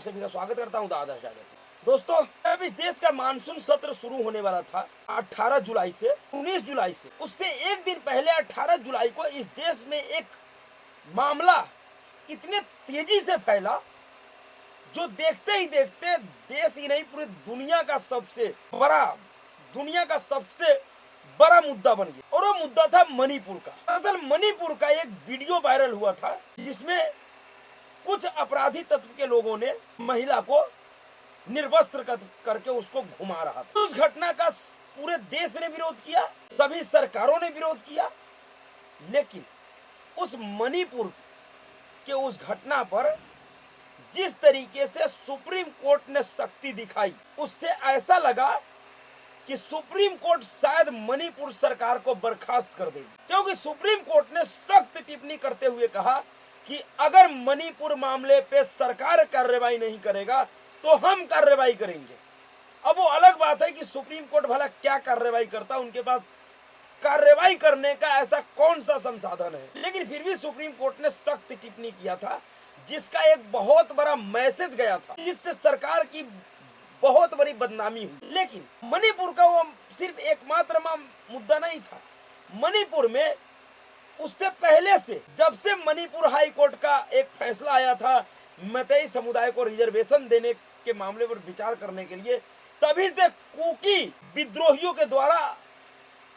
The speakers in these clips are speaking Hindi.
आप सभी का स्वागत करता हूं आदर्श डायरेक्ट। दोस्तों, अब इस देश का मानसून सत्र शुरू होने वाला था 18 जुलाई से 19 जुलाई से। उससे एक दिन पहले 18 जुलाई को इस देश में एक मामला इतने तेजी से फैला जो देखते ही देखते देश ही नहीं पूरी दुनिया का सबसे बड़ा मुद्दा बन गया। और वो मुद्दा था मणिपुर का। दरअसल मणिपुर का एक वीडियो वायरल हुआ था जिसमें कुछ अपराधी तत्व के लोगों ने महिला को निर्वस्त्र करके उसको घुमा रहा था। उस घटना का पूरे देश ने विरोध किया, सभी सरकारों ने विरोध किया, लेकिन उस मणिपुर के उस घटना पर जिस तरीके से सुप्रीम कोर्ट ने सख्ती दिखाई, उससे ऐसा लगा कि सुप्रीम कोर्ट शायद मणिपुर सरकार को बर्खास्त कर देगी। क्योंकि सुप्रीम कोर्ट ने सख्त टिप्पणी करते हुए कहा कि अगर मणिपुर मामले पे सरकार कार्रवाई नहीं करेगा तो हम कार्रवाई करेंगे। अब वो अलग बात है कि सुप्रीम कोर्ट भला क्या कार्रवाई करता, उनके पास कार्रवाई करने का ऐसा कौन सा संसाधन है, लेकिन फिर भी सुप्रीम कोर्ट ने सख्त टिप्पणी किया था जिसका एक बहुत बड़ा मैसेज गया था, जिससे सरकार की बहुत बड़ी बदनामी हुई। लेकिन मणिपुर का वो सिर्फ एकमात्र मुद्दा नहीं था। मणिपुर में उससे पहले से, जब से मणिपुर हाई कोर्ट का एक फैसला आया था मैतेई समुदाय को रिजर्वेशन देने के मामले पर विचार करने के लिए, तभी से कुकी विद्रोहियों के द्वारा,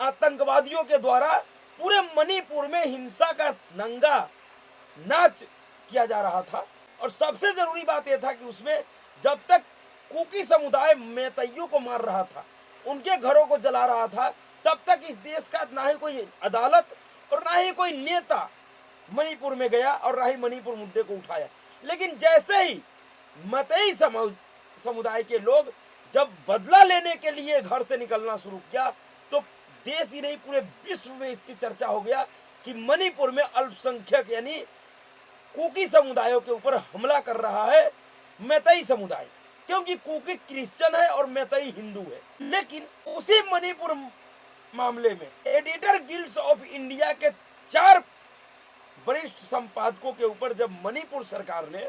आतंकवादियों के द्वारा पूरे मणिपुर में हिंसा का नंगा नाच किया जा रहा था। और सबसे जरूरी बात यह था कि उसमें जब तक कुकी समुदाय मैतेइयों को मार रहा था, उनके घरों को जला रहा था, तब तक इस देश का ना ही कोई अदालत और ना ही कोई नेता मणिपुर में गया और ना ही मणिपुर मुद्दे को उठाया। लेकिन जैसे ही मैतेई समुदाय के लोग जब बदला लेने के लिए घर से निकलना शुरू किया, तो देश ही नहीं पूरे विश्व में इसकी चर्चा हो गया कि मणिपुर में अल्पसंख्यक यानी कुकी समुदायों के ऊपर हमला कर रहा है मैतेई समुदाय, क्योंकि कुकी क्रिश्चियन है और मैतेई हिंदू है। लेकिन उसी मणिपुर मामले में एडिटर गिल्ड्स ऑफ इंडिया के 4 वरिष्ठ संपादकों के ऊपर जब मणिपुर सरकार ने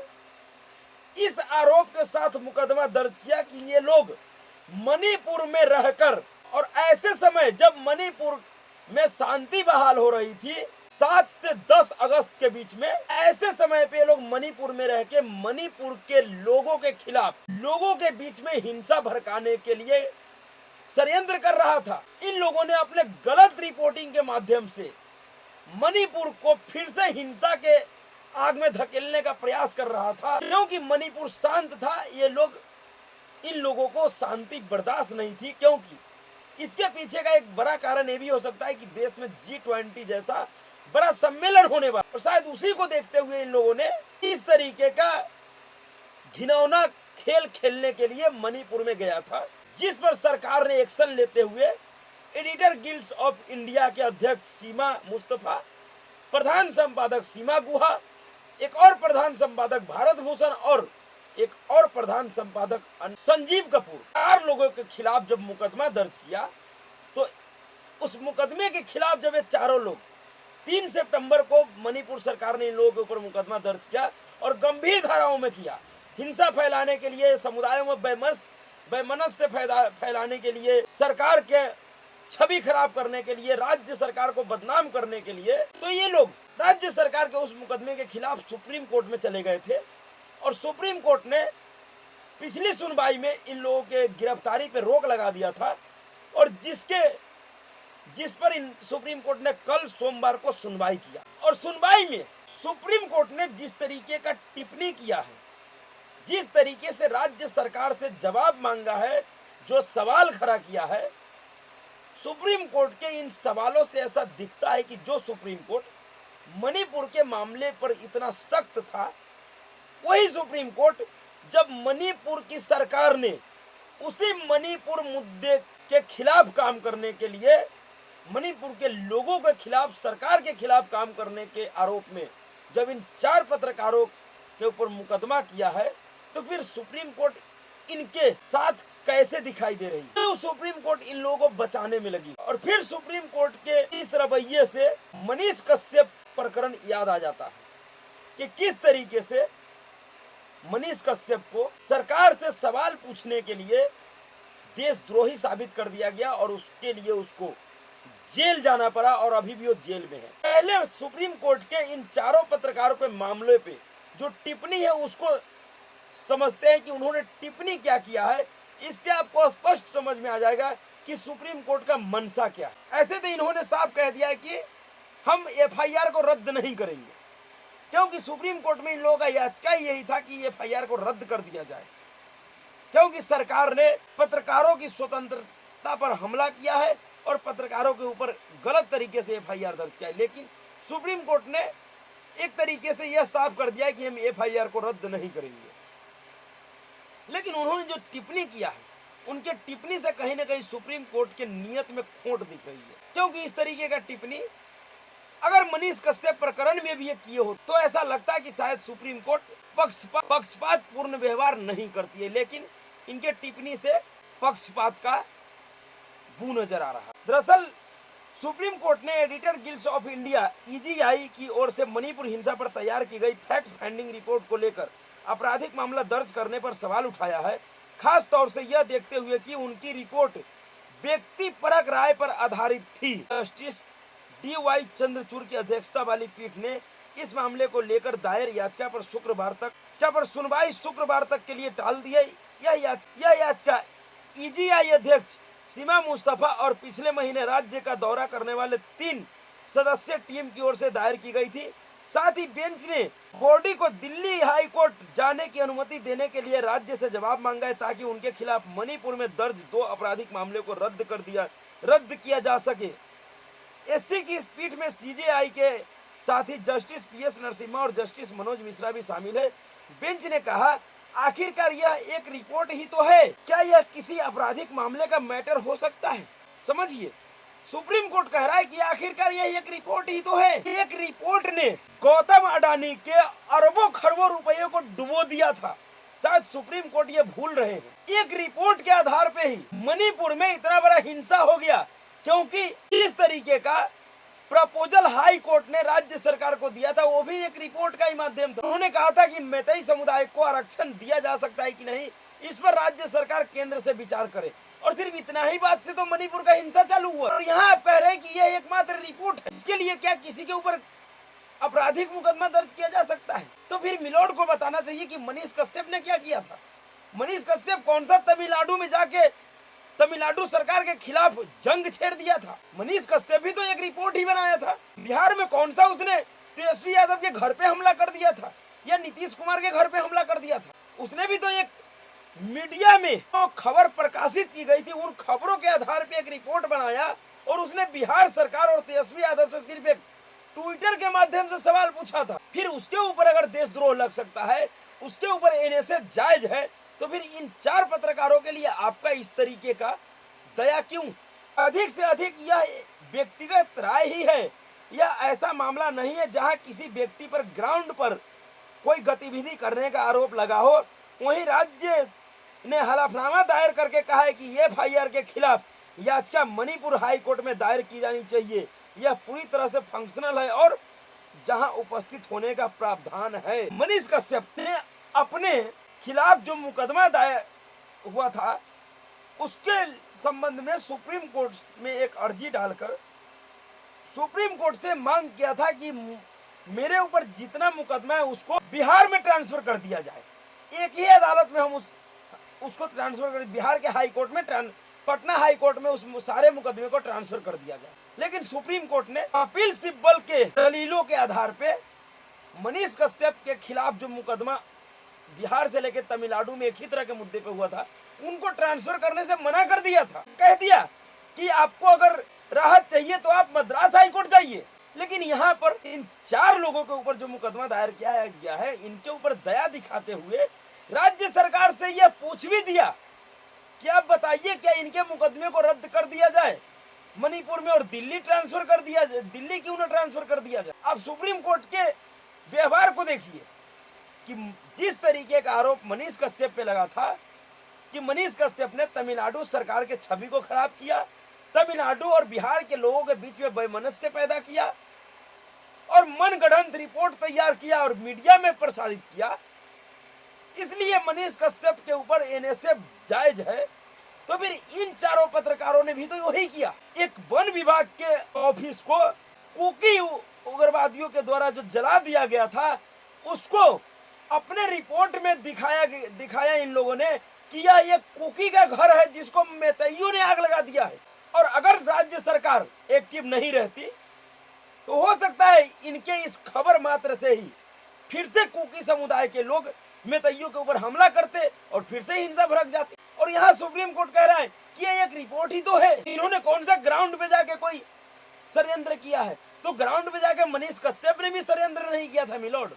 इस आरोप के साथ मुकदमा दर्ज किया कि ये लोग मणिपुर में रहकर, और ऐसे समय जब मणिपुर में शांति बहाल हो रही थी 7 से 10 अगस्त के बीच में, ऐसे समय पे लोग मणिपुर में रह के मणिपुर के लोगों के खिलाफ, लोगों के बीच में हिंसा भड़काने के लिए षड्यंत्र कर रहा था। इन लोगों ने अपने गलत रिपोर्टिंग के माध्यम से मणिपुर को फिर से हिंसा के आग में धकेलने का प्रयास कर रहा था। क्योंकि मणिपुर शांत था, ये लोग, इन लोगों को शांति बर्दाश्त नहीं थी। क्योंकि इसके पीछे का एक बड़ा कारण ये भी हो सकता है कि देश में G20 जैसा बड़ा सम्मेलन होने वाला, और शायद उसी को देखते हुए इन लोगों ने इस तरीके का घिनौना खेल खेलने के लिए मणिपुर में गया था, जिस पर सरकार ने एक्शन लेते हुए एडिटर गिल्ड्स ऑफ इंडिया के अध्यक्ष सीमा मुस्तफा, प्रधान संपादक सीमा गुहा, एक और प्रधान संपादक भारत भूषण और एक और प्रधान संपादक संजीव कपूर, 4 लोगों के खिलाफ जब मुकदमा दर्ज किया, तो उस मुकदमे के खिलाफ जब ये चारों लोग 3 सितंबर को मणिपुर सरकार ने इन लोगों के ऊपर मुकदमा दर्ज किया और गंभीर धाराओं में किया, हिंसा फैलाने के लिए, समुदायों में वैमनस्य फैलाने के लिए, सरकार के छवि खराब करने के लिए, राज्य सरकार को बदनाम करने के लिए। तो ये लोग राज्य सरकार के उस मुकदमे के खिलाफ सुप्रीम कोर्ट में चले गए थे और सुप्रीम कोर्ट ने पिछली सुनवाई में इन लोगों के गिरफ्तारी पर रोक लगा दिया था, और जिस पर इन सुप्रीम कोर्ट ने कल सोमवार को सुनवाई किया। और सुनवाई में सुप्रीम कोर्ट ने जिस तरीके का टिप्पणी किया है, जिस तरीके से राज्य सरकार से जवाब मांगा है, जो सवाल खड़ा किया है, सुप्रीम कोर्ट के इन सवालों से ऐसा दिखता है कि जो सुप्रीम कोर्ट मणिपुर के मामले पर इतना सख्त था, वही सुप्रीम कोर्ट जब मणिपुर की सरकार ने उसी मणिपुर मुद्दे के खिलाफ काम करने के लिए, मणिपुर के लोगों के खिलाफ, सरकार के खिलाफ काम करने के आरोप में जब इन 4 पत्रकारों के ऊपर मुकदमा किया है, तो फिर सुप्रीम कोर्ट इनके साथ कैसे दिखाई दे रही है। तो सुप्रीम कोर्ट इन लोगों को बचाने में लगी। और फिर सुप्रीम कोर्ट के इस रवैये से मनीष कश्यप प्रकरण याद आ जाता है कि किस तरीके से मनीष कश्यप को सरकार से सवाल पूछने के लिए देशद्रोही साबित कर दिया गया और उसके लिए उसको जेल जाना पड़ा और अभी भी वो जेल में है। पहले सुप्रीम कोर्ट के इन चारों पत्रकारों के मामले पे जो टिप्पणी है उसको समझते हैं कि उन्होंने टिप्पणी क्या किया है। इससे आपको स्पष्ट समझ में आ जाएगा कि सुप्रीम कोर्ट का मंशा क्या है। ऐसे तो इन्होंने साफ कह दिया है कि हम एफआईआर को रद्द नहीं करेंगे, क्योंकि सुप्रीम कोर्ट में इन लोगों का याचिका यही था कि एफआईआर को रद्द कर दिया जाए, क्योंकि सरकार ने पत्रकारों की स्वतंत्रता पर हमला किया है और पत्रकारों के ऊपर गलत तरीके से एफआईआर दर्ज किया है। लेकिन सुप्रीम कोर्ट ने एक तरीके से यह साफ कर दिया कि हम एफआईआर को रद्द नहीं करेंगे। लेकिन उन्होंने जो टिप्पणी किया है, उनके टिप्पणी से कहीं ना कहीं सुप्रीम कोर्ट के नियत में खोट दिख रही है, क्योंकि इस तरीके का टिप्पणी अगर मनीष कश्यप प्रकरण में भी ये किए हो तो ऐसा लगता है कि शायद सुप्रीम कोर्ट पक्षपात पूर्ण व्यवहार नहीं करती है। लेकिन इनके टिप्पणी से पक्षपात का बू नजर आ रहा है। दरअसल सुप्रीम कोर्ट ने editor guilds of India (EGI) की ओर से मणिपुर हिंसा पर तैयार की गई फैक्ट फाइंडिंग रिपोर्ट को लेकर आपराधिक मामला दर्ज करने पर सवाल उठाया है, खास तौर से यह देखते हुए कि उनकी रिपोर्ट व्यक्तिपरक राय पर आधारित थी। जस्टिस DY चंद्रचूड़ की अध्यक्षता वाली पीठ ने इस मामले को लेकर दायर याचिका पर सुनवाई शुक्रवार तक के लिए टाल दी है। यह याचिका EGI अध्यक्ष सीमा मुस्तफा और पिछले महीने राज्य का दौरा करने वाले 3 सदस्य टीम की ओर से दायर की गई थी। साथ ही बेंच ने बॉडी को दिल्ली हाई कोर्ट जाने की अनुमति देने के लिए राज्य से जवाब मांगा है, ताकि उनके खिलाफ मणिपुर में दर्ज 2 आपराधिक मामले को रद्द किया जा सके। एससी की इस पीठ में CJI के साथ ही जस्टिस PS नरसिम्हा और जस्टिस मनोज मिश्रा भी शामिल है। बेंच ने कहा, आखिरकार यह एक रिपोर्ट ही तो है, क्या यह किसी आपराधिक मामले का मैटर हो सकता है? समझिए, सुप्रीम कोर्ट कह रहा है कि आखिरकार यह एक रिपोर्ट ही तो है। एक रिपोर्ट ने गौतम अडानी के अरबों खरबों रुपयों को डुबो दिया था। शायद सुप्रीम कोर्ट ये भूल रहे हैं। एक रिपोर्ट के आधार पे ही मणिपुर में इतना बड़ा हिंसा हो गया, क्योंकि इस तरीके का प्रपोजल हाई कोर्ट ने राज्य सरकार को दिया था, वो भी एक रिपोर्ट का ही माध्यम था। उन्होंने कहा था कि मैतेई समुदाय को आरक्षण दिया जा सकता है कि नहीं, इस पर राज्य सरकार केंद्र से विचार करे। और सिर्फ इतना ही बात से तो मणिपुर का हिंसा चालू हुआ। और यहाँ आप कह रहे हैं कि यह एकमात्र रिपोर्ट है, इसके लिए क्या किसी के ऊपर आपराधिक मुकदमा दर्ज किया जा सकता है? तो फिर मिलोड को बताना चाहिए कि मनीष कश्यप ने क्या किया था। मनीष कश्यप कौन सा तमिलनाडु में जाके तमिलनाडु सरकार के खिलाफ जंग छेड़ दिया था? मनीष कश्यप भी तो एक रिपोर्ट ही बनाया था। बिहार में कौन सा उसने तेजस्वी यादव के घर पे हमला कर दिया था या नीतीश कुमार के घर पे हमला कर दिया था? उसने भी तो एक मीडिया में तो खबर प्रकाशित की गई थी, उन खबरों के आधार पे एक रिपोर्ट बनाया और उसने बिहार सरकार और तेजस्वी यादव से सिर्फ एक ट्विटर के माध्यम से सवाल पूछा था। फिर उसके ऊपर अगर देशद्रोह लग सकता है, उसके ऊपर NSA जायज है, तो फिर इन 4 पत्रकारों के लिए आपका इस तरीके का दया क्यों? अधिक से अधिक यह व्यक्तिगत राय ही है, यह ऐसा मामला नहीं है जहां किसी व्यक्ति पर ग्राउंड पर कोई गतिविधि करने का आरोप लगा हो। वहीं राज्य ने हलफनामा दायर करके कहा है कि FIR के खिलाफ याचिका मणिपुर हाई कोर्ट में दायर की जानी चाहिए। यह पूरी तरह से फंक्शनल है और जहां उपस्थित होने का प्रावधान है। मनीष कश्यप ने अपने खिलाफ जो मुकदमा दायर हुआ था, उसके संबंध में सुप्रीम कोर्ट में एक अर्जी डालकर सुप्रीम कोर्ट से मांग किया था कि मेरे ऊपर जितना मुकदमा है उसको बिहार में ट्रांसफर कर दिया जाए। एक ही अदालत में हम उसको ट्रांसफर कर, बिहार के हाई कोर्ट में, पटना हाई कोर्ट में उस सारे मुकदमे को ट्रांसफर कर दिया जाए। लेकिन सुप्रीम कोर्ट ने अपील सिब्बल के दलीलों के आधार पे मनीष कश्यप के खिलाफ जो मुकदमा बिहार से लेकर तमिलनाडु में एक ही तरह के मुद्दे पे हुआ था, उनको ट्रांसफर करने से मना कर दिया था। कह दिया कि आपको अगर राहत चाहिए तो आप मद्रास हाई कोर्ट जाइए। लेकिन यहाँ पर इन 4 लोगों के ऊपर जो मुकदमा दायर किया गया है, इनके ऊपर दया दिखाते हुए राज्य सरकार से यह पूछ भी दिया कि आप बताइए क्या इनके मुकदमे को रद्द कर दिया जाए मणिपुर में और दिल्ली ट्रांसफर कर दिया जाए, दिल्ली क्यों ना ट्रांसफर कर दिया जाए। आप सुप्रीम कोर्ट के व्यवहार को देखिए कि जिस तरीके का आरोप मनीष कश्यप पे लगा था कि मनीष कश्यप ने तमिलनाडु सरकार के छवि को खराब किया, तमिलनाडु और बिहार के लोगों के बीच में वैमनस्य पैदा किया और मनगढ़ंत रिपोर्ट तैयार किया और मीडिया में प्रसारित किया, इसलिए मनीष कश्यप के ऊपर एनएसए जायज है। तो फिर इन चारों पत्रकारों ने भी तो वही किया। एक वन विभाग के ऑफिस को कुकी उग्रवादियों के द्वारा जो जला दिया गया था, उसको अपने रिपोर्ट में दिखाया इन लोगों ने कि यह एक कुकी का घर है जिसको मेतैयों ने आग लगा दिया है। और अगर राज्य सरकार एक्टिव नहीं रहती तो हो सकता है इनके इस खबर मात्र से ही फिर से कुकी समुदाय के लोग मेतैयों के ऊपर हमला करते और फिर से हिंसा भड़क जाती। और यहाँ सुप्रीम कोर्ट कह रहा है कि ये एक रिपोर्ट ही तो है, इन्होंने कौन सा ग्राउंड पे जाके कोई षड्यंत्र किया है? तो ग्राउंड पे जाके मनीष कश्यप ने भी षड्यंत्र नहीं किया था मिलोड,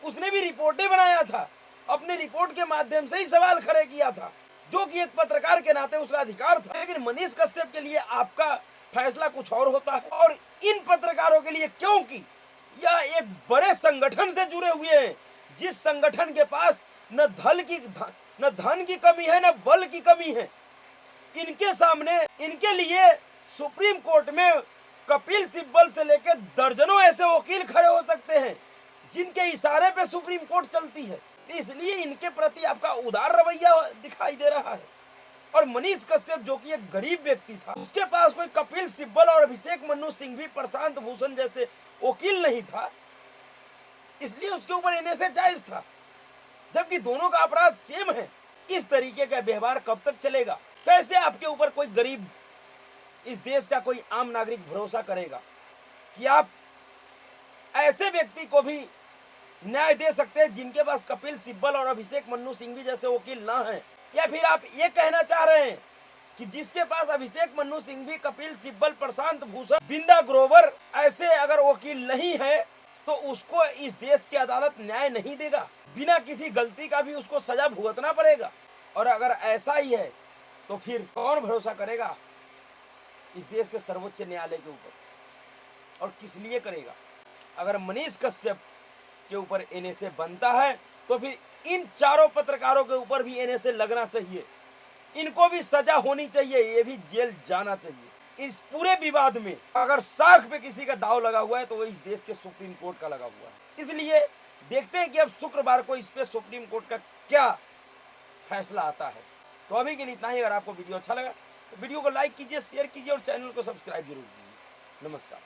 उसने भी रिपोर्टें बनाया था, अपने रिपोर्ट के माध्यम से ही सवाल खड़े किया था, जो कि एक पत्रकार के नाते उसका अधिकार था। लेकिन मनीष कश्यप के लिए आपका फैसला कुछ और होता है और इन पत्रकारों के लिए, क्योंकि यह एक बड़े संगठन से जुड़े हुए हैं, जिस संगठन के पास न धन की कमी है न बल की कमी है। इनके सामने, इनके लिए सुप्रीम कोर्ट में कपिल सिब्बल से लेकर दर्जनों ऐसे वकील खड़े हो सकते हैं जिनके इशारे पे सुप्रीम कोर्ट चलती है। इसलिए इनके प्रति आपका उदार रवैया दिखाई दे रहा है। और मनीष कश्यप जो कि एक गरीब व्यक्ति था, उसके पास कोई कपिल सिब्बल और अभिषेक मनु सिंघवी, प्रशांत भूषण जैसे वकील नहीं था, इसलिए उसके ऊपर एनएसए जायज था, जबकि दोनों का अपराध सेम है। इस तरीके का व्यवहार कब तक चलेगा? कैसे आपके ऊपर कोई गरीब, इस देश का कोई आम नागरिक भरोसा करेगा कि आप ऐसे व्यक्ति को भी न्याय दे सकते हैं जिनके पास कपिल सिब्बल और अभिषेक मनु सिंघवी जैसे वकील ना हैं? या फिर आप ये कहना चाह रहे हैं कि जिसके पास अभिषेक मनु सिंघवी, कपिल सिब्बल, प्रशांत भूषण, बिंदा ग्रोवर ऐसे अगर वकील नहीं है तो उसको इस देश की अदालत न्याय नहीं देगा, बिना किसी गलती का भी उसको सजा भुगतना पड़ेगा? और अगर ऐसा ही है तो फिर कौन भरोसा करेगा इस देश के सर्वोच्च न्यायालय के ऊपर, और किस लिए करेगा? अगर मनीष कश्यप के ऊपर एनएसए बनता है तो फिर इन चारों पत्रकारों के ऊपर भी एनएसए लगना चाहिए, इनको भी सजा होनी चाहिए, ये भी जेल जाना चाहिए। इस पूरे विवाद में अगर साख पे किसी का दाव लगा हुआ है तो वो इस देश के सुप्रीम कोर्ट का लगा हुआ है। इसलिए देखते हैं कि अब शुक्रवार को इस पे सुप्रीम कोर्ट का क्या फैसला आता है। तो अभी के लिए इतना ही। अगर आपको वीडियो अच्छा लगा तो वीडियो को लाइक कीजिए, शेयर कीजिए और चैनल को सब्सक्राइब जरूर कीजिए। नमस्कार।